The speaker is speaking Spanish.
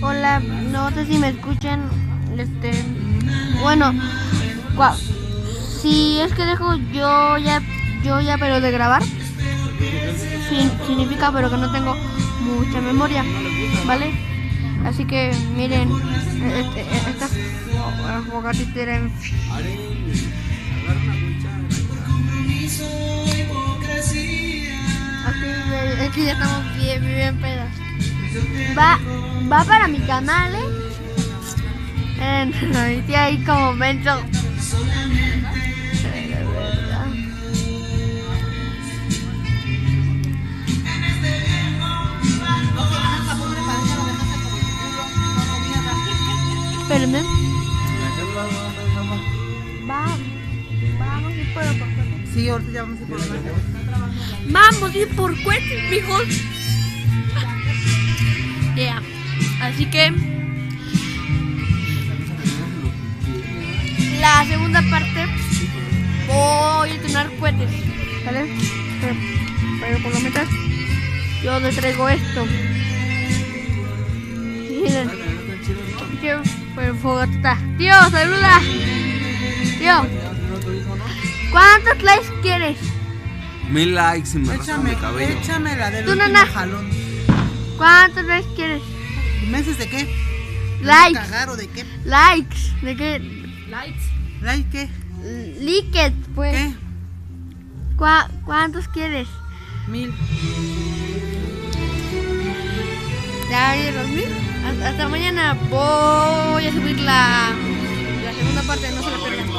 Hola, no sé si me escuchan. Bueno, si es que dejo yo ya pero de grabar, significa pero que no tengo mucha memoria, ¿vale? Así que miren, esta fogatita era aquí ya estamos bien pedas. Va para mi canal, y ahí como menso. Espérenme. Vamos a ir por cohetes. Sí, ahorita ya vamos a ir por cohetes. Vamos a ir por cohetes, mijos. Yeah. Así que la segunda parte voy a tener cohetes, ¿vale? Pero por lo menos yo les traigo esto. Miren. Tío, fogata. Tío, saluda. Tío, ¿cuántos likes quieres? 1000 likes y me raspa mi cabello. Échame la del Tú, último nana. jalón. ¿Cuántos likes quieres? ¿Meses de qué? Likes. ¿De cagar o de qué? Likes. ¿De qué? ¿Like qué? Likes, pues. ¿Qué? ¿Cuántos quieres? 1000. Ya vi los 1000. Hasta mañana voy a subir la segunda parte, no se la pierdan.